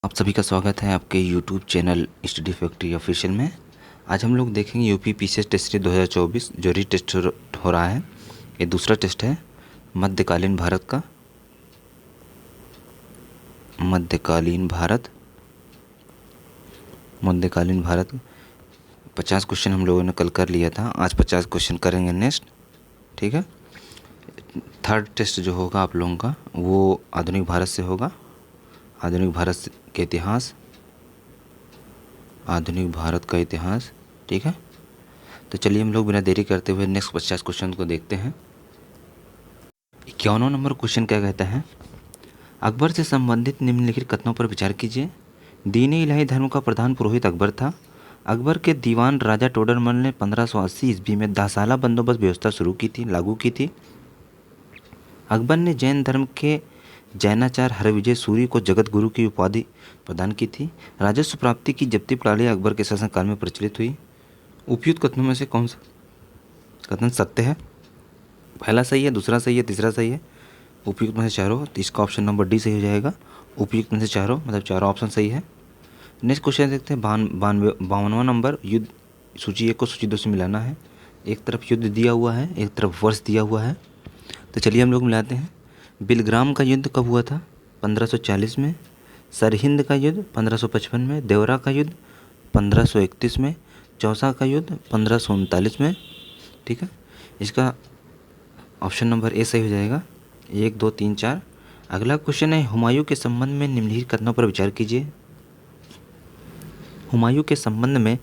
आप सभी का स्वागत है आपके YouTube channel study factory official में। आज हम लोग देखेंगे यूपी पीसीएस टेस्ट सीरीज 2024 जो री टेस्ट हो रहा है। ये दूसरा टेस्ट है मध्यकालीन भारत का। मध्यकालीन भारत 50 क्वेश्चन हम लोगों ने कल कर लिया था। आज 50 क्वेश्चन करेंगे नेक्स्ट, ठीक है। थर्ड टेस्ट जो होगा आप लोगों का वो आधुनिक भारत से होगा। आधुनिक भारत के इतिहास, आधुनिक भारत का इतिहास, ठीक है। तो चलिए हम लोग बिना देरी करते हुए नेक्स्ट 50 क्वेश्चन को देखते हैं। 51वां नंबर क्वेश्चन क्या कहता है, अकबर से संबंधित निम्नलिखित कथनों पर विचार कीजिए। दीनी इलाही धर्म का प्रधान पुरोहित अकबर था। अकबर के दीवान राजा टोडरमल ने 1580 ईस्वी में 10 साला बंदोबस्त व्यवस्था लागू की थी। अकबर ने जैन धर्म के जैनाचार्य हरविजय सूरी को जगत गुरु की उपाधि प्रदान की थी। राजस्व प्राप्ति की जब्ती प्रणाली अकबर के शासनकाल में प्रचलित हुई। उपयुक्त कथनों में से कौन सा कथन सत्य है? पहला सही है, दूसरा सही है, तीसरा सही है। उपयुक्त में से चारों, तो इसका ऑप्शन नंबर डी सही हो जाएगा। उपयुक्त में से चारों मतलब चारों ऑप्शन सही है। नेक्स्ट क्वेश्चन देखते हैं। 52वां नंबर, युद्ध सूची 1 को सूची 2 से मिलाना है। एक तरफ युद्ध दिया हुआ है, एक तरफ वर्ष दिया हुआ है। तो चलिए हम लोग मिलाते हैं। बिलग्राम का युद्ध कब हुआ था? 1540 में। सरहिंद का युद्ध 1555 में। देवरा का युद्ध 1531 में। चौसा का युद्ध 1539 में, ठीक है। इसका ऑप्शन नंबर ए सही हो जाएगा। 1 2 3 4। अगला क्वेश्चन है, हुमायूं के संबंध में निम्नलिखित कथनों पर विचार कीजिए। हुमायूं के संबंध में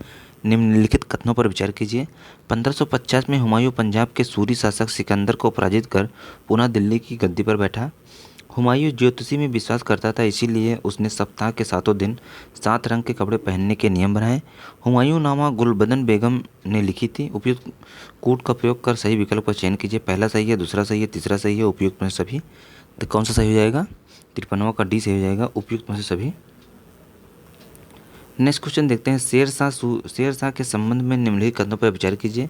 निम्नलिखित कथनों पर विचार कीजिए। 1550 में हुमायूं पंजाब के सूरी शासक सिकंदर को पराजित कर पुनः दिल्ली की गद्दी पर बैठा। हुमायूं ज्योतिषी में विश्वास करता था, इसीलिए उसने सप्ताह के 7 दिन 7 रंग के कपड़े पहनने के नियम बनाए। हुमायूं नामा गुलबदन बेगम ने लिखी थी। उपयुक्त कूट का प्रयोग कर सही विकल्प का चयन कीजिए। पहला सही है, दूसरा सही है, तीसरा सही है। उपयुक्त में से सभी, तो कौन सा सही हो जाएगा? 53वां का डी सही हो जाएगा। उपयुक्त में से सभी। नेक्स्ट क्वेश्चन देखते हैं। शेरशाह के संबंध में निम्नलिखित कथनों पर विचार कीजिए।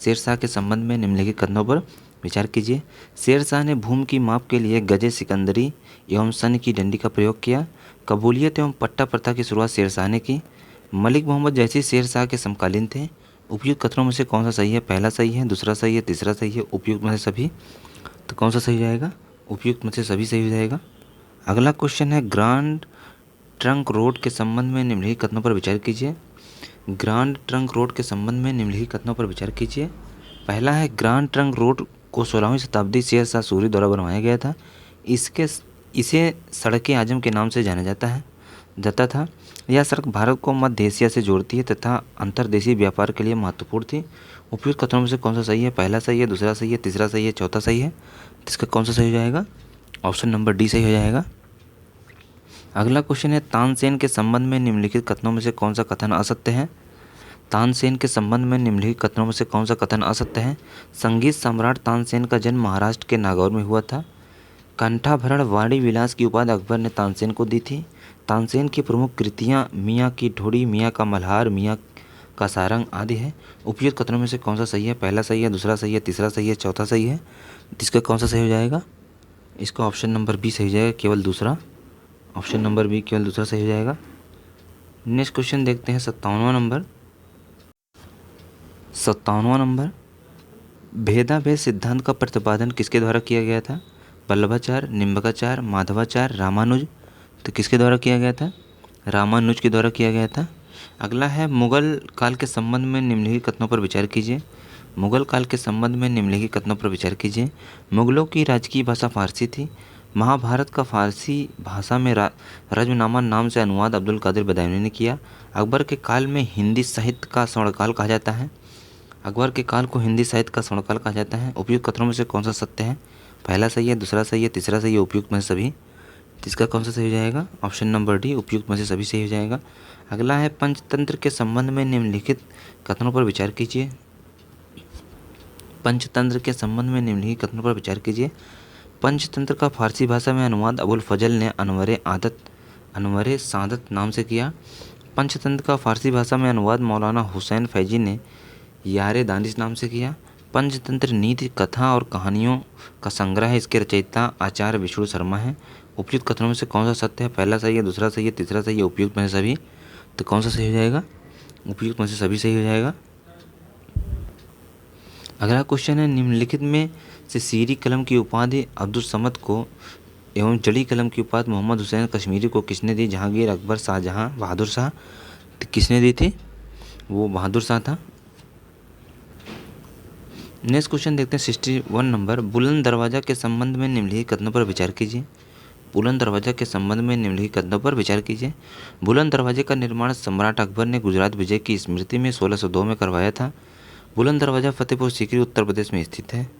शेरशाह के संबंध में निम्नलिखित कथनों पर विचार कीजिए। शेरशाह ने भूमि की माप के लिए गजे सिकंदरी एवं सन की डंडी का प्रयोग किया। कबूलियत एवं पट्टा प्रथा की शुरुआत शेरशाह ने की। मलिक मोहम्मद जैसी शेरशाह के समकालीन थे। उपयुक्त कथनों में से कौन सा सही है? पहला सही है, दूसरा सही है, तीसरा सही है। उपयुक्त में से सभी, तो कौन सा सही हो जाएगा? उपयुक्त में से सभी सही हो जाएगा। अगला क्वेश्चन है, ग्रांड ट्रंक रोड के संबंध में निम्नलिखित कथनों पर विचार कीजिए। ग्रांड ट्रंक रोड के संबंध में निम्नलिखित कथनों पर विचार कीजिए। पहला है, ग्रांड ट्रंक रोड को 16वीं शताब्दी शेरशाह सूरी द्वारा बनवाया गया था। इसे सड़क आजम के नाम से जाना जाता था। यह सड़क भारत को मध्य एशिया से जोड़ती है तथा अंतर्देशीय व्यापार के लिए महत्वपूर्ण थी। उपयुक्त कथनों में से कौन सा सही है? पहला सही है, दूसरा सही है, तीसरा सही है, चौथा सही है। इसका कौन सा सही हो जाएगा? ऑप्शन नंबर डी सही हो जाएगा। अगला क्वेश्चन है, तानसेन के संबंध में निम्नलिखित कथनों में से कौन सा कथन असत्य है? तानसेन के संबंध में निम्नलिखित कथनों में से कौन सा कथन असत्य है? संगीत सम्राट तानसेन का जन्म महाराष्ट्र के नागौर में हुआ था। कंठाभरण वाणी विलास की उपाधि अकबर ने तानसेन को दी थी। तानसेन की प्रमुख कृतियाँ मियाँ की ढोड़ी, मियाँ का मल्हार, मियाँ का सारंग आदि है। उपयुक्त कथनों में से कौन सा सही है? पहला सही है, दूसरा सही है, तीसरा सही है, चौथा सही है। इसका कौन सा सही हो जाएगा? इसका ऑप्शन नंबर बी सही हो जाएगा, केवल दूसरा। ऑप्शन नंबर बी केवल दूसरा सही हो जाएगा। नेक्स्ट क्वेश्चन देखते हैं। 57वां नंबर, भेदाभेद सिद्धांत का प्रतिपादन किसके द्वारा किया गया था? वल्लभाचार्य, निम्बकाचार्य, माधवाचार्य, रामानुज। तो किसके द्वारा किया गया था? रामानुज के द्वारा किया गया था। अगला है, मुगल काल के संबंध में निम्नलिखित कथनों पर विचार कीजिए। मुगल काल के संबंध में निम्नलिखित कथनों पर विचार कीजिए। मुगलों की राजकीय भाषा फारसी थी। महाभारत का फारसी भाषा में रजमनामा नाम से अनुवाद अब्दुल कादिर बदायूनी ने किया। अकबर के काल में हिंदी साहित्य का स्वर्णकाल कहा जाता है। अकबर के काल को हिंदी साहित्य का स्वर्णकाल कहा जाता है। उपयुक्त कथनों में से कौन सा सत्य है? पहला सही है, दूसरा सही है, तीसरा सही है। उपयुक्त में से सभी, इसका कौन सा सही हो जाएगा? ऑप्शन नंबर डी, उपयुक्त में से सभी सही हो जाएगा। अगला है, पंचतंत्र के संबंध में निम्नलिखित कथनों पर विचार कीजिए। पंचतंत्र के संबंध में निम्नलिखित कथनों पर विचार कीजिए। पंचतंत्र का फारसी भाषा में अनुवाद अबुल फजल ने अनवरे सादत नाम से किया। पंचतंत्र का फारसी भाषा में अनुवाद मौलाना हुसैन फैजी ने यारे दानिश नाम से किया। पंचतंत्र नीति, कथा और कहानियों का संग्रह है। इसके रचयिता आचार्य विष्णु शर्मा हैं। उपयुक्त कथनों में से कौन सा सत्य है? पहला सही है, दूसरा सही है, तीसरा सही है, उपयुक्त में से सभी। तो कौन सा सही हो जाएगा? उपयुक्त में से सभी सही हो जाएगा। अगला क्वेश्चन है, निम्नलिखित में से सीरी कलम की उपाधि अब्दुल समद को एवं जड़ी कलम की उपाधि मोहम्मद हुसैन कश्मीरी को किसने दी? जहांगीर, अकबर, शाहजहां, बहादुर शाह। तो किसने दी थी? वो बहादुर शाह था। नेक्स्ट क्वेश्चन देखते हैं 61 नंबर। बुलंद दरवाजा के संबंध में निम्नलिखित कथनों पर विचार कीजिए। बुलंद दरवाजा के संबंध में निम्नलिखित कथनों पर विचार कीजिए। बुलंद दरवाजे का निर्माण सम्राट अकबर ने गुजरात विजय की स्मृति में 1602 में करवाया था। बुलंद दरवाजा फतेहपुर सीकरी उत्तर प्रदेश में स्थित है।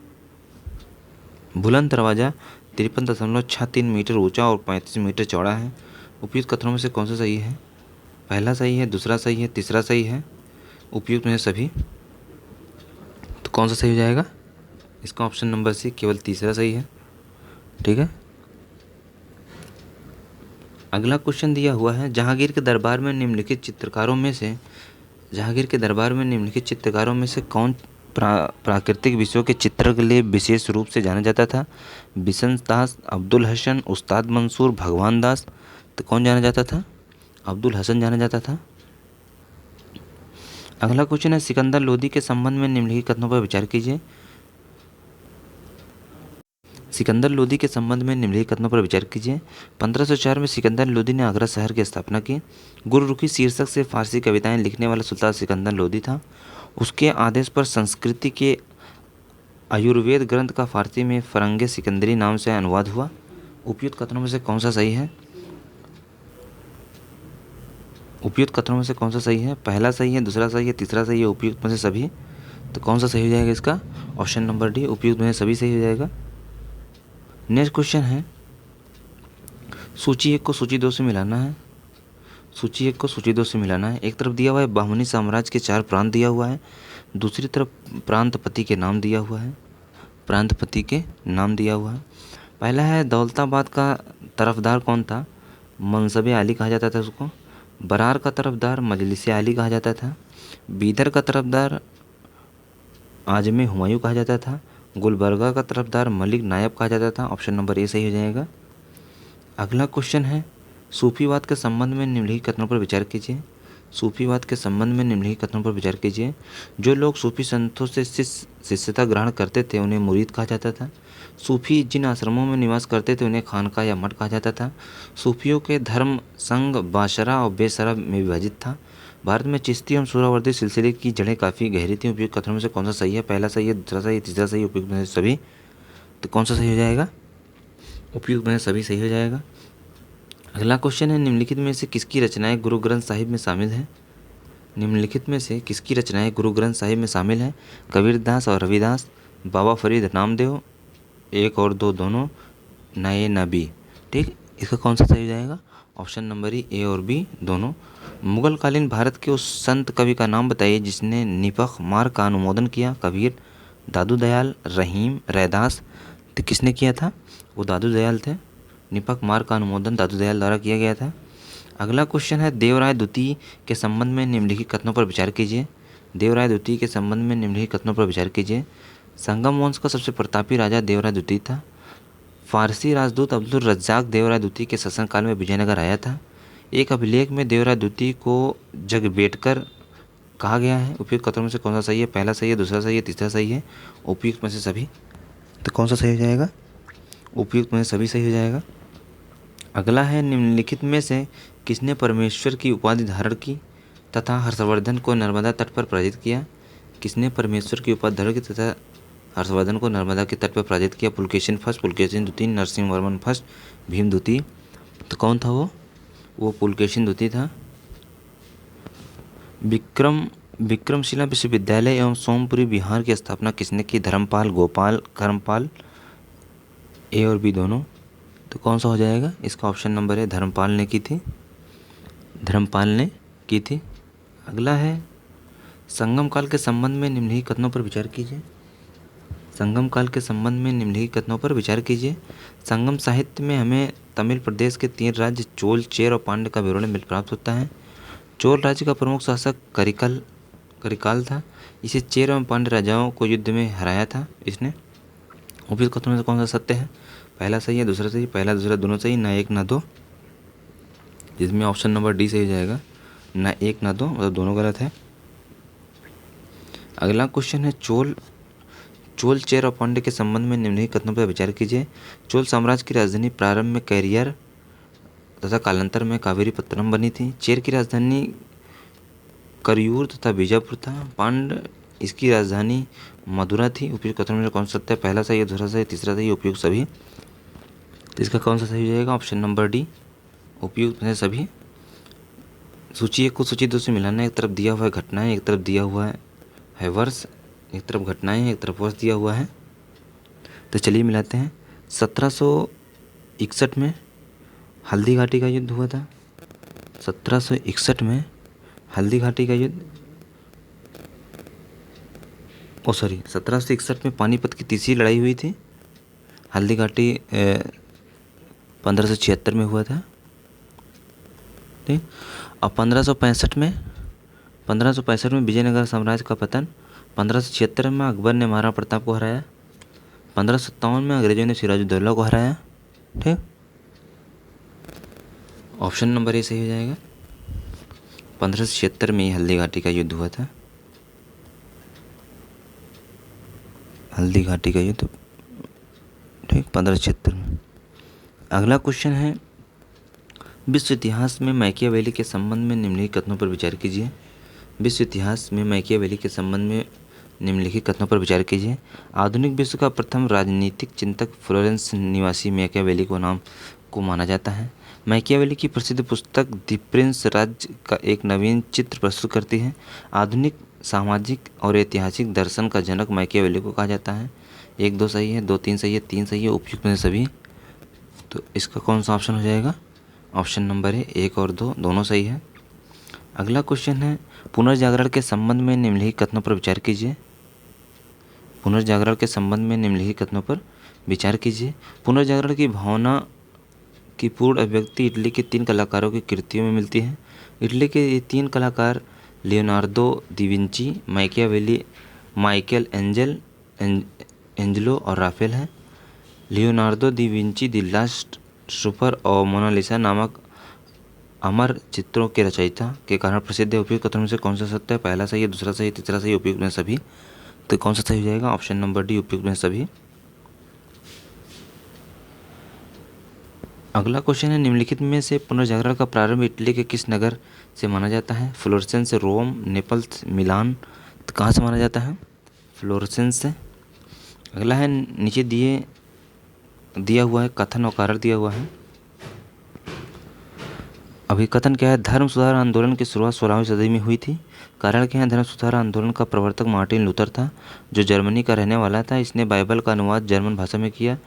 बुलंद दरवाजा 53.63 मीटर ऊंचा और 35 मीटर चौड़ा है। उपयुक्त कथनों में से कौन सा सही है? पहला सही है, दूसरा सही है, तीसरा सही है, उपयुक्त में से सभी। तो कौन सा सही हो जाएगा? इसका ऑप्शन नंबर सी, केवल तीसरा सही है। ठीक है। अगला क्वेश्चन दिया हुआ है, जहांगीर के दरबार में निम्नलिखित चित्रकारों में से कौन प्राकृतिक विषयों के चित्र के लिए विशेष रूप से जाना जाता था? बिशन दास, अब्दुल हसन, उस्ताद मंसूर, भगवान दास। तो कौन जाना जाता था? अब्दुल हसन जाना जाता था। अगला क्वेश्चन है, सिकंदर लोदी के संबंध में निम्नलिखित कथनों पर विचार कीजिए। सिकंदर लोदी के संबंध में निम्नलिखित कथनों पर विचार कीजिए। 1504 में सिकंदर लोदी ने आगरा शहर की स्थापना की। गुरुरुखी शीर्षक से फारसी कविताएं लिखने वाला सुल्तान सिकंदर लोदी था। उसके आदेश पर संस्कृति के आयुर्वेद ग्रंथ का फारसी में फरंगे सिकंदरी नाम से अनुवाद हुआ। उपयुक्त कथनों में से कौन सा सही है? उपयुक्त कथनों में से कौन सा सही है? पहला सही है, दूसरा सही है, तीसरा सही है, उपयुक्त में से सभी। तो कौन सा सही हो जाएगा इसका? ऑप्शन नंबर डी, उपयुक्त में से सभी सही हो जाएगा। नेक्स्ट क्वेश्चन है, सूची 1 को सूची 2 से मिलाना है। सूची 1 को सूची 2 से मिलाना है। एक तरफ दिया हुआ है बाहुनी साम्राज्य के 4 प्रांत दिया हुआ है, दूसरी तरफ प्रांतपति के नाम दिया हुआ है। प्रांतपति के नाम दिया हुआ है। पहला है, दौलताबाद का तरफदार कौन था? मनसबे आली कहा जाता था उसको। बरार का तरफदार मजलिस आली कहा जाता था। बीदर का तरफदार आजमे हुमायूं कहा जाता था। गुलबर्गा का तरफदार मलिक नायब कहा जाता था। ऑप्शन नंबर ए सही हो जाएगा। अगला क्वेश्चन है, सूफीवाद के संबंध में निम्नलिखित कथनों पर विचार कीजिए। सूफीवाद के संबंध में निम्नलिखित कथनों पर विचार कीजिए। जो लोग सूफी संतों से शिष्यता ग्रहण करते थे उन्हें मुरीद कहा जाता था। सूफी जिन आश्रमों में निवास करते थे उन्हें खानका या मठ कहा जाता था। सूफियों के धर्म संघ बाशरा और बेसरा में विभाजित था। भारत में चिश्ती एवं सुहरावर्दी सिलसिले की जड़ें काफ़ी गहरी थी। उपयुक्त कथनों में से कौन सा सही है? पहला सही है, दूसरा सही है, तीसरा सही है, उपयुक्त में से सभी। तो कौन सा सही हो जाएगा? उपयुक्त में से सभी सही हो जाएगा। अगला क्वेश्चन है, निम्नलिखित में से किसकी रचनाएं गुरु ग्रंथ साहिब में शामिल हैं? निम्नलिखित में से किसकी रचनाएं गुरु ग्रंथ साहिब में शामिल हैं? कबीरदास और रविदास, बाबा फरीद नामदेव, 1 और 2 दोनों, ना ए ना बी। ठीक, इसका कौन सा सही हो जाएगा? ऑप्शन नंबर ए और बी दोनों। मुगलकालीन भारत के उस संत कवि का नाम बताइए जिसने निपख मार का अनुमोदन किया। कबीर, दादू दयाल, रहीम, रैदास। तो किसने किया था? वो दादू दयाल थे। निपख मार का अनुमोदन दादू दयाल द्वारा किया गया था। अगला क्वेश्चन है, देवराय द्वितीय के संबंध में निम्नलिखित कथनों पर विचार कीजिए। देवराय द्वितीय के संबंध में निम्नलिखित कथनों पर विचार कीजिए। संगम वंश का सबसे प्रतापी राजा देवराय द्वितीय था। फारसी राजदूत अब्दुल रज्जाक देवराय द्वितीय के शासनकाल में विजयनगर आया था। एक अभिलेख में देवराय द्वितीय को जगबेटकर कहा गया है। उपयुक्त कथनों में से कौन सा सही है? पहला सही है, दूसरा सही है, तीसरा सही है, उपयुक्त में से सभी। तो कौन सा सही हो जाएगा? उपयुक्त में से सभी सही हो जाएगा। अगला है, निम्नलिखित में से किसने परमेश्वर की उपाधि धारण की तथा हर्षवर्धन को नर्मदा तट पर पराजित किया? किसने परमेश्वर की उपाधि धारण की तथा हर्षवर्धन को नर्मदा के तट पर पराजित किया? पुलकेशिन फर्स्ट, पुलकेशिन द्वितीय, नरसिंह वर्मन फर्स्ट, भीम द्वितीय। तो कौन था वो पुलकेशिन द्वितीय था। विक्रमशिला विश्वविद्यालय एवं सोमपुरी बिहार की स्थापना किसने की? धर्मपाल, गोपाल, करमपाल, ए और बी दोनों। तो कौन सा हो जाएगा? इसका ऑप्शन नंबर है, धर्मपाल ने की थी। धर्मपाल ने की थी। अगला है, संगम काल के संबंध में निम्नलिखित कथनों पर विचार कीजिए। संगम काल के संबंध में निम्नलिखित कथनों पर विचार कीजिए। संगम साहित्य में हमें तमिल प्रदेश के 3 राज्य चोल, चेर और पांड्य का विवरण मिल प्राप्त होता है। चोल राज्य का प्रमुख शासक करिकाल था। इसे चेर एवं पांड्य राजाओं को युद्ध में हराया था इसने। उपयुक्त कथनों में से कौन सा सत्य है? पहला सही है, दूसरा सही, पहला दूसरा दोनों सही, ना एक ना दो, जिसमें ऑप्शन नंबर डी सही हो जाएगा। ना एक ना दो, मतलब दोनों गलत है। अगला क्वेश्चन है चोल चेर और पांड्य के संबंध में निम्नलिखित कथनों पर विचार कीजिए। चोल साम्राज्य की राजधानी प्रारंभ में कैरियर तथा कालांतर में कावेरीपत्तनम बनी थी। चेर की राजधानी करयूर तथा बीजापुर था। पांड्य इसकी राजधानी मदुरा थी। उपयुक्त कथनों में कौन सा सत्य है? पहला सही है, दूसरा सही, तीसरा सही, उपयुक्त सभी। तो इसका कौन सा सही हो जाएगा? ऑप्शन नंबर डी, उपयुक्त में सभी। सूची एक को सूची दो से मिलाना है। एक तरफ दिया हुआ है घटनाएं, एक तरफ दिया हुआ है वर्ष, एक तरफ घटनाएं हैं, एक तरफ वर्ष दिया हुआ है। तो चलिए मिलाते हैं। 1761 में हल्दी घाटी का युद्ध हुआ था। 1761 में हल्दी घाटी का युद्ध, 1761 में पानीपत की तीसरी लड़ाई हुई थी। हल्दी घाटी 1576 में हुआ था, ठीक। और 1565 में विजयनगर साम्राज्य का पतन। 1576 में अकबर ने महाराणा प्रताप को हराया। 1557 में अंग्रेजों ने सिराजुद्दौला को हराया, ठीक। ऑप्शन नंबर ए सही हो जाएगा। 1576 में ही हल्दी घाटी का युद्ध हुआ था। हल्दी घाटी का युद्ध, ठीक, 1576 में। अगला क्वेश्चन है विश्व इतिहास में मैकियावेली के संबंध में निम्नलिखित कथनों पर विचार कीजिए। विश्व इतिहास में मैकियावेली के संबंध में निम्नलिखित कथनों पर विचार कीजिए। आधुनिक विश्व का प्रथम राजनीतिक चिंतक फ्लोरेंस निवासी मैकियावेली को माना जाता है। मैकियावेली की प्रसिद्ध पुस्तक द प्रिंस राज्य का एक नवीन चित्र प्रस्तुत करती है। आधुनिक सामाजिक और ऐतिहासिक दर्शन का जनक मैकियावेली को कहा जाता है। 1 2 सही है, 2 3 सही है, 3 सही है, उपयुक्त में सभी। तो इसका कौन सा ऑप्शन हो जाएगा? ऑप्शन नंबर है 1 और 2 दोनों सही है। अगला क्वेश्चन है पुनर्जागरण के संबंध में निम्नलिखित कथनों पर विचार कीजिए। पुनर्जागरण के संबंध में निम्नलिखित कथनों पर विचार कीजिए। पुनर्जागरण की भावना की पूर्ण अभिव्यक्ति इटली के 3 कलाकारों की कृतियों में मिलती है। इटली के ये 3 कलाकार Leonardo da Vinci, Machiavelli, Michael Angelo और राफेल हैं। Leonardo da Vinci the last super और मोनालिसा नामक अमर चित्रों के रचयिता के कारण प्रसिद्ध है। उपयुक्त कथनों में से कौन सा सत्य है? पहला सही है, दूसरा सही, तीसरा सही, उपयुक्त में सभी। तो कौन सा सही हो जाएगा? ऑप्शन नंबर डी, उपयुक्त में सभी। अगला क्वेश्चन है निम्नलिखित में से पुनर्जागरण का प्रारंभ इटली के किस नगर से माना जाता है? फ्लोरेंस, रोम, नेपल्स, मिलान। तो कहाँ से माना जाता है? फ्लोरेंस से। अगला है नीचे दिया हुआ है कथन और कारण दिया हुआ है। अभी कथन क्या है? धर्म सुधार आंदोलन की शुरुआत 16वीं सदी में हुई थी। कारण क्या है? धर्म सुधार आंदोलन का प्रवर्तक मार्टिन लूथर था, जो जर्मनी का रहने वाला था। इसने बाइबल का अनुवाद जर्मन भाषा में किया।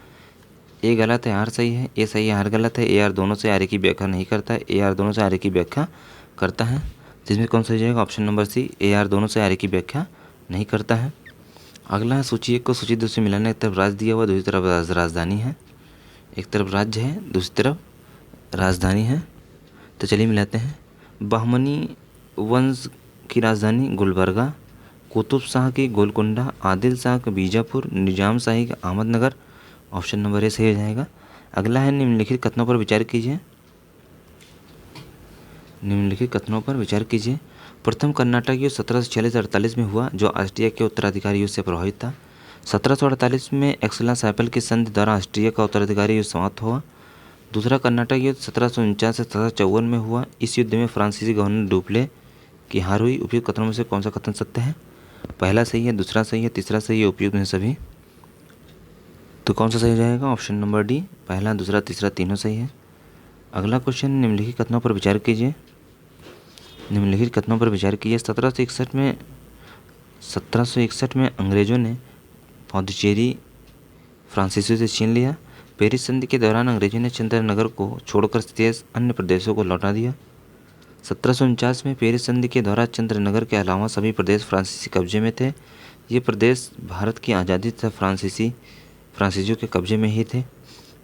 ए गलत है, आर सही है। ए सही है, आर गलत है। ए आर दोनों से आर्य की व्याख्या नहीं करता है। ए आर दोनों से आर्य की व्याख्या करता है। जिसमें कौन सा हो जाएगा? Option number C, A R दोनों से आर्य की व्याख्या नहीं करता है। अगला है सूची 1 को सूची 2 से मिलाना। एक तरफ राज्य दिया हुआ, दूसरी तरफ राजधानी है। एक तरफ राज्य है, दूसरी तरफ राजधानी है। तो चलिए मिलाते हैं। बहमनी वंश की राजधानी गुलबर्गा, कुतुब शाह की गोलकुंडा, आदिल शाह का बीजापुर, निजाम शाही का अहमदनगर। ऑप्शन नंबर ए सही हो जाएगा। अगला है निम्नलिखित कथनों पर विचार कीजिए। निम्नलिखित कथनों पर विचार कीजिए। प्रथम कर्नाटक युद्ध 1746-48 में हुआ, जो ऑस्ट्रिया के उत्तराधिकारी युद्ध से प्रभावित था। 1748 में एक्सला सैपल की संधि द्वारा ऑस्ट्रिया का उत्तराधिकारी युद्ध समाप्त हुआ। दूसरा कर्नाटक युद्ध 1749 से 1754 में हुआ। इस युद्ध में फ्रांसीसी गवर्नर डुप्ले की हार हुई। उपयुक्त कथनों में से कौन सा कथन सत्य है? पहला सही है, दूसरा सही है, तीसरा सही है, उपयुक्त में सभी। तो कौन सा सही हो जाएगा? ऑप्शन नंबर डी, पहला, दूसरा, तीसरा, तीनों सही है। अगला क्वेश्चन निम्नलिखित कथनों पर विचार कीजिए। निम्नलिखित कथनों पर विचार कीजिए। 1761 में अंग्रेजों ने पौंडीचेरी फ्रांसीसियों से छीन लिया। पेरिस संधि के दौरान अंग्रेजों ने चंद्रनगर को छोड़कर शेष अन्य प्रदेशों को लौटा दिया। 1749 में पेरिस संधि के दौरान चंद्रनगर के अलावा सभी प्रदेश फ्रांसीसी कब्जे में थे। ये प्रदेश भारत की आज़ादी तथा फ्रांसीसियों के कब्जे में ही थे।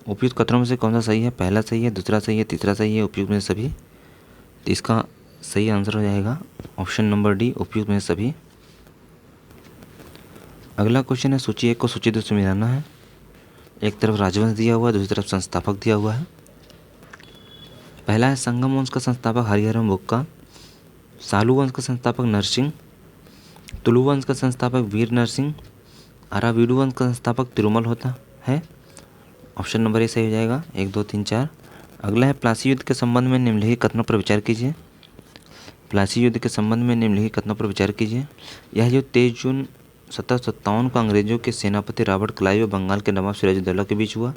उपयुक्त कथनों में से कौन सा सही है? पहला सही है, दूसरा सही है, तीसरा सही है, उपयुक्त में सभी। तो इसका सही आंसर हो जाएगा ऑप्शन नंबर डी, उपयुक्त में सभी। अगला क्वेश्चन है सूची 1 को सूची 2 से मिलाना है। एक तरफ राजवंश दिया हुआ है, दूसरी तरफ संस्थापक दिया हुआ है। पहला है संगम वंश का संस्थापक हरिहरम बुक्का, सालू वंश का संस्थापक नरसिंह, तुलु वंश का संस्थापक वीर नरसिंह, अरावीडु वंश का संस्थापक तिरुमल होता है। ऑप्शन नंबर ए सही हो जाएगा, 1 2 3 4। अगला है प्लासी युद्ध के संबंध में निम्नलिखित कथनों पर विचार कीजिए। प्लासी युद्ध के संबंध में निम्नलिखित कथनों पर विचार कीजिए। यह युद्ध 23 जून 1757 को अंग्रेजों के सेनापति रॉबर्ट क्लाइव और बंगाल के नवाब सिराजुद्दौला के बीच हुआ।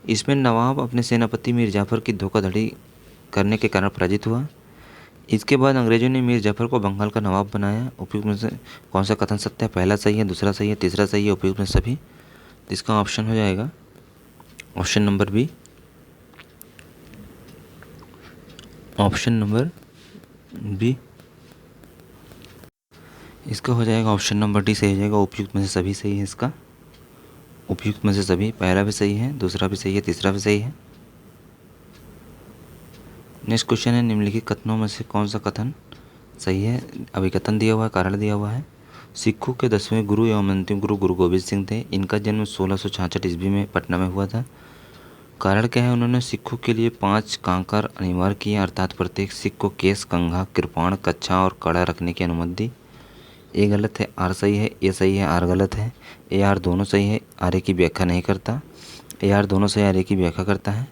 इसमें नवाब अपने सेनापति मीर जाफर की धोखाधड़ी करने के कारण पराजित हुआ। इसके बाद अंग्रेजों ने मीर जाफर को बंगाल का नवाब बनाया। उपयुक्त में से कौन सा कथन सत्य है? पहला सही है, दूसरा सही है, तीसरा सही है, उपयुक्त में सभी। तो इसका ऑप्शन हो जाएगा option number B. Option number B इसका हो जाएगा ऑप्शन नंबर डी सही हो जाएगा। उपयुक्त में से सभी सही है इसका। उपयुक्त में से सभी, पहला भी सही है, दूसरा भी सही है, तीसरा भी सही है। नेक्स्ट क्वेश्चन है निम्नलिखित कथनों में से कौन सा कथन सही है? अभिकथन दिया हुआ है, कारण दिया हुआ है। सिखों के 10वें गुरु एवं अंतिम गुरु गुरु गोबिंद सिंह थे। इनका जन्म 1666 ईस्वी में पटना में हुआ था। कारण क्या है? उन्होंने सिखों के लिए 5 कांकर अनिवार्य किए, अर्थात प्रत्येक सिख को केस, कंघा, कृपाण, कच्छा और कड़ा रखने की अनुमति दी। ए गलत है, आर सही है, ए सही है, आर गलत है। ए आर दोनों सही है, आर ए की व्याख्या नहीं करता। ए आर दोनों सही, आर ए की व्याख्या करता है।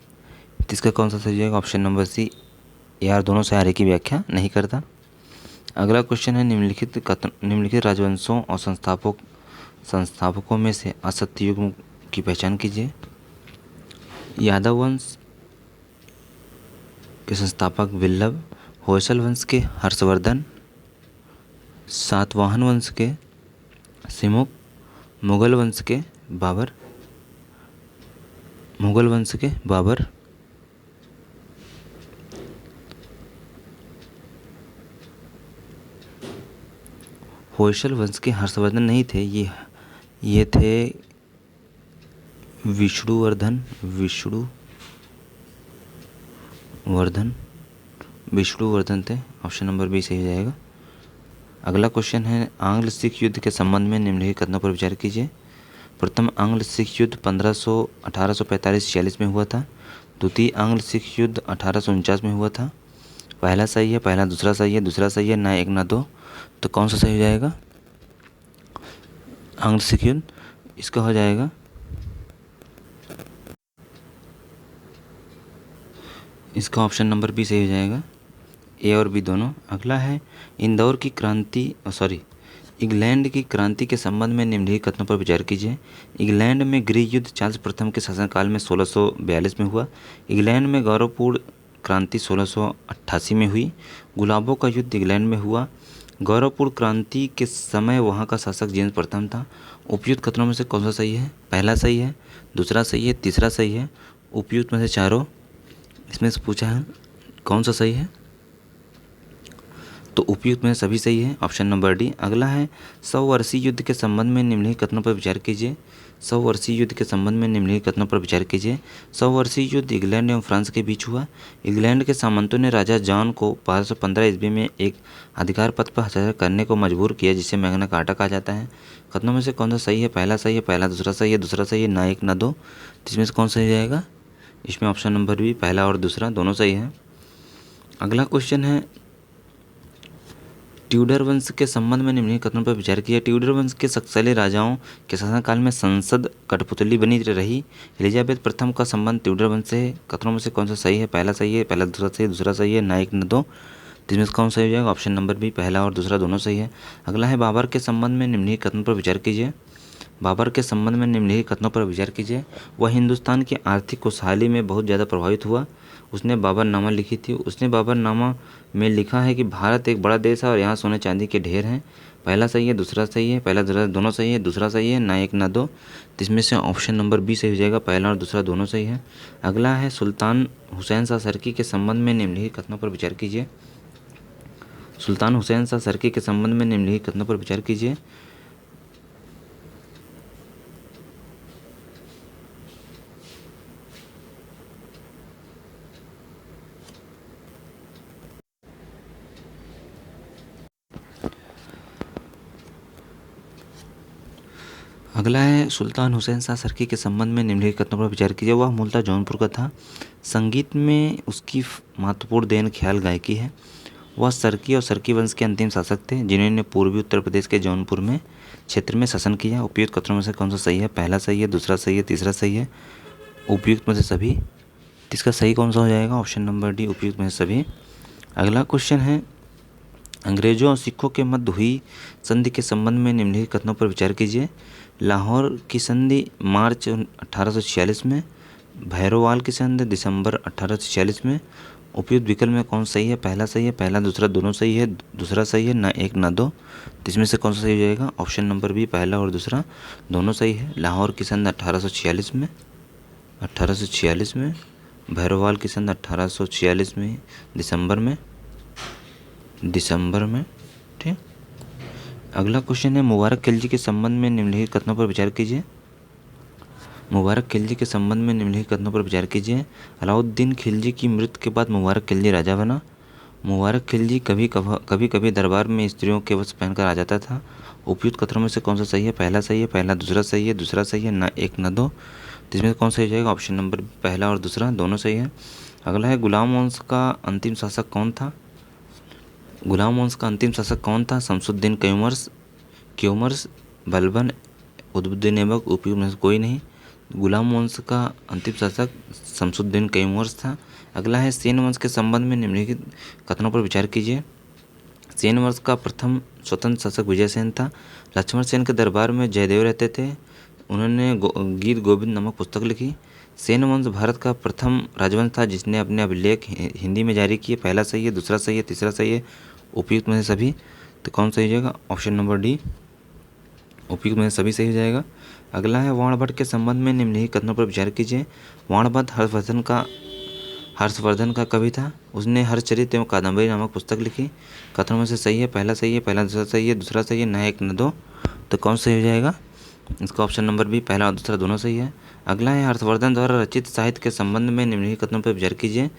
तो इसका कौन सा सही जाएगा? Option number C, A R दोनों सही, आर ए की व्याख्या नहीं करता। अगला क्वेश्चन है निम्नलिखित राजवंशों और संस्थापकों में से असत्य युग की पहचान कीजिए। यादव वंश के संस्थापक विल्लभ, होयसल वंश के हर्षवर्धन, सातवाहन वंश के सिमुक, मुगल वंश के बाबर। होयसल वंश के हर्षवर्धन नहीं थे, ये थे विष्णुवर्धन थे। ऑप्शन नंबर बी सही हो जाएगा। अगला क्वेश्चन है आंग्ल सिख युद्ध के संबंध में निम्नलिखित कथनों पर विचार कीजिए। प्रथम आंग्ल सिख युद्ध 1845-46 में हुआ था। द्वितीय आंग्ल सिख युद्ध 1849 में हुआ था। पहला सही है, पहला दूसरा सही है, दूसरा सही है, ना एक ना दो। तो कौन सा सही हो जाएगा? आंग्ल सिख युद्ध, इसका हो जाएगा इसका ऑप्शन नंबर बी सही हो जाएगा, ए और बी दोनों। अगला है इंग्लैंड की क्रांति के संबंध में निम्नलिखित कथनों पर विचार कीजिए। इंग्लैंड में गृह युद्ध चार्ल्स प्रथम के शासनकाल में 1642 में हुआ। इंग्लैंड में गौरवपूर्ण क्रांति 1688 में हुई। गुलाबों का युद्ध इंग्लैंड में हुआ। गौरवपूर्ण क्रांति के समय वहाँ का शासक जेम्स प्रथम था। उपयुक्त कथनों में से कौन सा सही है? पहला सही है, दूसरा सही है, तीसरा सही है, उपयुक्त में से चारों। इसमें से पूछा है कौन सा सही है, तो उपयुक्त में सभी सही है, ऑप्शन नंबर डी। अगला है 100 वर्षीय युद्ध के संबंध में निम्नलिखित कथनों पर विचार कीजिए। 100 वर्षीय युद्ध के संबंध में निम्नलिखित कथनों पर विचार कीजिए। 100 वर्षीय युद्ध इंग्लैंड एवं फ्रांस के बीच हुआ। इंग्लैंड के सामंतों ने राजा जॉन को 1215 ईस्वी में एक अधिकार पद पर हस्ताक्षर करने को मजबूर किया, जिसे मैग्ना कार्टा कहा जाता है। कथनों में से कौन सा सही है? पहला सही है, पहला दूसरा सही है, दूसरा सही है, ना एक ना दो। इसमें से कौन सही जाएगा? इसमें ऑप्शन नंबर बी, पहला और दूसरा दोनों सही है। अगला क्वेश्चन है ट्यूडर वंश के संबंध में निम्नलिखित कथनों पर विचार किया। ट्यूडर वंश के शक्तिशाली राजाओं के शासनकाल में संसद कठपुतली बनी रही। एलिजाबेथ प्रथम का संबंध ट्यूडर वंश से। कथनों में से कौन सा सही है? पहला सही है, पहला दूसरा सही है, दूसरा सही है, ना एक न दो। इसमें से कौन सही हो जाएगा? ऑप्शन नंबर बी, पहला और दूसरा दोनों सही है। अगला है बाबर के संबंध में निम्नलिखित कथनों पर विचार कीजिए। बाबर के संबंध में निम्नलिखित कथनों पर विचार कीजिए। वह हिंदुस्तान की आर्थिक खुशहाली में बहुत ज़्यादा प्रभावित हुआ। उसने बाबरनामा लिखी थी। उसने बाबरनामा में लिखा है कि भारत एक बड़ा देश है और यहाँ सोने चांदी के ढेर हैं। पहला सही है, दूसरा सही है, पहला दूसरा दोनों सही है, दूसरा सही है, ना एक ना दो। तो इसमें से ऑप्शन नंबर बी सही हो जाएगा, पहला और दूसरा दोनों सही है। अगला है सुल्तान हुसैन शाह सरकी के संबंध में निम्नलिखित कथनों पर विचार कीजिए। सुल्तान हुसैन शाह सरकी के संबंध में निम्नलिखित कथनों पर विचार कीजिए। अगला है सुल्तान हुसैन शाह सर्की के संबंध में निम्नलिखित कथनों पर विचार कीजिए। वह मूलतः जौनपुर का था। संगीत में उसकी महत्वपूर्ण देन ख्याल गायकी है। वह सर्की और सर्की वंश के अंतिम शासक थे जिन्होंने पूर्वी उत्तर प्रदेश के जौनपुर में क्षेत्र में शासन किया। उपयुक्त कथनों में से कौन सा सही है? पहला सही है, दूसरा सही है, तीसरा सही है, उपयुक्त में से सभी। तो इसका सही कौन सा हो जाएगा? ऑप्शन नंबर डी, उपयुक्त में से सभी। अगला क्वेश्चन है अंग्रेजों और सिखों के मध्य हुई संधि के संबंध में निम्नलिखित कथनों पर विचार कीजिए। लाहौर की संधि मार्च 1846 में, भैरोवाल की संधि दिसंबर 1846 में। उपयुक्त विकल्प में कौन सही है? पहला सही है, पहला दूसरा दोनों सही है, दूसरा सही है, ना एक ना दो। तो इसमें से कौन सा सही हो जाएगा? ऑप्शन नंबर बी, पहला और दूसरा दोनों सही है। लाहौर की संधि 1846 में, 1846 में, भैरोवाल की संधि 1846 में, दिसंबर में, ठीक। अगला क्वेश्चन है मुबारक खिलजी के संबंध में निम्नलिखित कथनों पर विचार कीजिए। मुबारक खिलजी के संबंध में निम्नलिखित कथनों पर विचार कीजिए। अलाउद्दीन खिलजी की मृत्यु के बाद मुबारक खिलजी राजा बना। मुबारक खिलजी कभी कभी दरबार में स्त्रियों के वस्त्र पहनकर आ जाता था। उपयुक्त कथनों में से कौन सा सही है? पहला सही है, पहला दूसरा सही है, दूसरा सही है, ना एक ना दो। तो इसमें कौन सही हो जाएगा? ऑप्शन नंबर पहला और दूसरा दोनों सही है। अगला है गुलाम वंश का अंतिम शासक कौन था? गुलाम वंश का अंतिम शासक कौन था? शमसुद्दीन क्यूमर्स, बलबन, कुतुबुद्दीन ऐबक। उपयुक्त में से कोई नहीं। गुलाम वंश का अंतिम शासक शमसुद्दीन कैमूर्स था। अगला है सेन वंश के संबंध में निम्नलिखित कथनों पर विचार कीजिए। सेन वंश का प्रथम स्वतंत्र शासक विजय सेन था। लक्ष्मण सेन के दरबार में जयदेव रहते थे। उन्होंने गीत गोविंद नामक पुस्तक लिखी। सेन वंश भारत का प्रथम राजवंश था जिसने अपने अभिलेख हिंदी में जारी किए। पहला सही है, दूसरा सही है, तीसरा सही है, उपयुक्त में से सभी। तो कौन सही हो जाएगा? ऑप्शन नंबर डी, उपयुक्त में से सभी सही हो जाएगा। अगला है वाणभट्ट के संबंध में निम्नलिखित कथनों पर विचार कीजिए। वाणभट्ट हर्षवर्धन का कवि था। उसने हर्षचरित एवं कादम्बरी नामक पुस्तक लिखी। कथनों में से सही है, पहला सही है, पहला दूसरा सही है, दूसरा सही है, न एक न दो। तो कौन सही हो जाएगा? इसका ऑप्शन नंबर बी, पहला और दूसरा दोनों सही है। अगला है हर्षवर्धन द्वारा रचित साहित्य के संबंध में निम्नलिखित कथनों पर विचार कीजिए।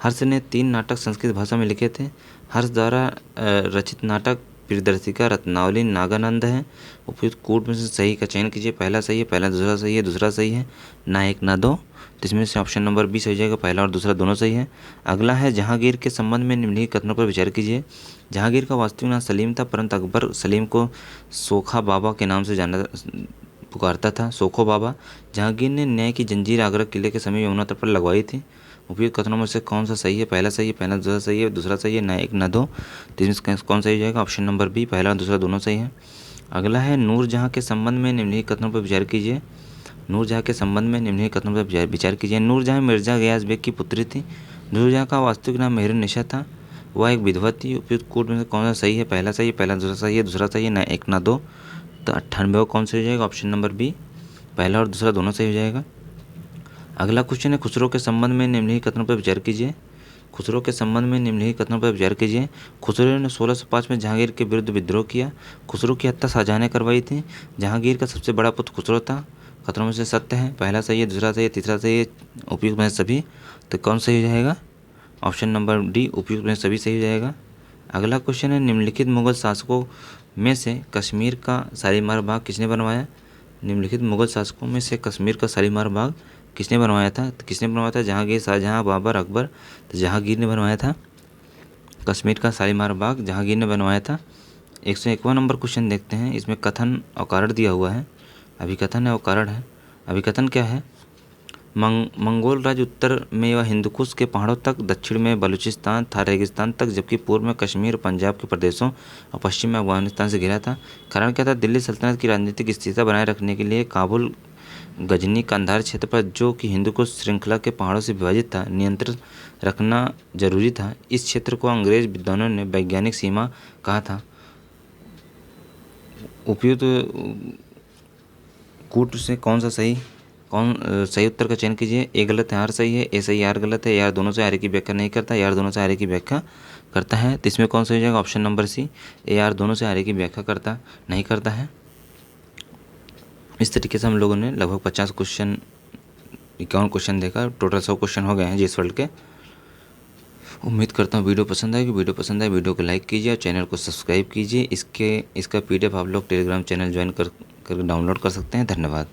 हर्ष ने 3 नाटक संस्कृत भाषा में लिखे थे। हर्ष द्वारा रचित नाटक प्रियदर्शिका, रत्नावली, नागानंद है। उपयुक्त कोड में से सही का चयन कीजिए। पहला सही है, पहला दूसरा सही है, दूसरा सही है, ना एक ना दो। तो इसमें से ऑप्शन नंबर बी सही हो जाएगा, पहला और दूसरा दोनों सही है। अगला है जहांगीर के संबंध में निम्नलिखित कथनों पर विचार कीजिए। जहांगीर का वास्तविक नाम सलीम था परंतु अकबर सलीम को सोखा बाबा के नाम से जाना पुकारता था। सोखो बाबा। जहांगीर ने न्याय की जंजीर आगरा किले के समीप यमुना तट पर लगवाई थी। उपयुक्त कथनों में से कौन सा सही है? पहला सही है, पहला दूसरा सही है, दूसरा सही है, ना एक ना दो। तो इसमें कौन सही हो जाएगा? ऑप्शन नंबर बी, पहला और दूसरा दोनों सही है। अगला है नूरजहाँ के संबंध में निम्नलिखित कथनों पर विचार कीजिए। नूरजहाँ के संबंध में निम्नलिखित कथनों पर विचार कीजिए। नूरजहाँ मिर्जा गयास बेग की पुत्री थी। नूरजहाँ का वास्तविक नाम मेहरुन्निसा था। वह एक विधवा थी। उपयुक्त कोड में से कौन सा सही है? पहला सही है, पहला दूसरा सही है, दूसरा सही है, ना एक ना दो। तो 98 कौन सा हो जाएगा? ऑप्शन नंबर बी, पहला और दूसरा दोनों सही हो जाएगा। अगला क्वेश्चन है खुसरो के संबंध में निम्नलिखित कथनों पर विचार कीजिए। खुसरो के संबंध में निम्नलिखित कथनों पर विचार कीजिए। खुसरो ने 1605 में जहांगीर के विरुद्ध विद्रोह किया। खुसरो की हत्या शाहजहां ने करवाई थी। जहांगीर का सबसे बड़ा पुत्र खुसरो था। कथनों में से सत्य है, पहला सही है, दूसरा सही है, तीसरा सही है, उपयुक्त में सभी। तो कौन सही हो जाएगा? ऑप्शन नंबर डी, उपयुक्त में सभी सही हो जाएगा। अगला क्वेश्चन है निम्नलिखित मुगल शासकों में से कश्मीर का शालीमार बाग किसने बनवाया? निम्नलिखित मुगल शासकों में से कश्मीर का शालीमार बाग किसने बनवाया था? तो किसने बनवाया था? जहांगीर, शाहजहां, बाबर, अकबर। तो जहांगीर ने बनवाया था। कश्मीर का शालीमार बाग जहांगीर ने बनवाया था। 101वां नंबर क्वेश्चन देखते हैं। इसमें कथन और कारण दिया हुआ है। अभिकथन है और कारण है। अभिकथन क्या है? मंगोल राज्य उत्तर में व हिंदुकुश के पहाड़ों तक, दक्षिण में बलूचिस्तान था रेगिस्तान तक, जबकि पूर्व में कश्मीर, पंजाब के प्रदेशों और पश्चिम में अफगानिस्तान से घिरा था। कारण क्या था? दिल्ली सल्तनत की राजनीतिक स्थिरता बनाए रखने के लिए काबुल, गजनी, कंधार क्षेत्र पर जो कि हिंदुकुश श्रृंखला के पहाड़ों से विभाजित था नियंत्रण रखना जरूरी था। इस क्षेत्र को अंग्रेज विद्वानों ने वैज्ञानिक सीमा कहा था। उपयुक्त कूट से कौन सही उत्तर का चयन कीजिए। ए गलत है, आर सही है, ए सही, आर गलत है, यार दोनों से आरे की व्याख्या नहीं करता, यार दोनों से आरे की व्याख्या करता है। तो इसमें कौन सही हो जाएगा? Option number C, A R दोनों से आरे की व्याख्या करता नहीं करता है। इस तरीके से हम लोगों ने लगभग 50 क्वेश्चन 51 क्वेश्चन देखा। टोटल 100 क्वेश्चन हो गए हैं जीएस वर्ल्ड के। उम्मीद करता हूँ वीडियो पसंद आएगी। वीडियो पसंद आए वीडियो को लाइक कीजिए और चैनल को सब्सक्राइब कीजिए। इसका PDF आप लोग टेलीग्राम चैनल ज्वाइन कर डाउनलोड कर सकते हैं। धन्यवाद।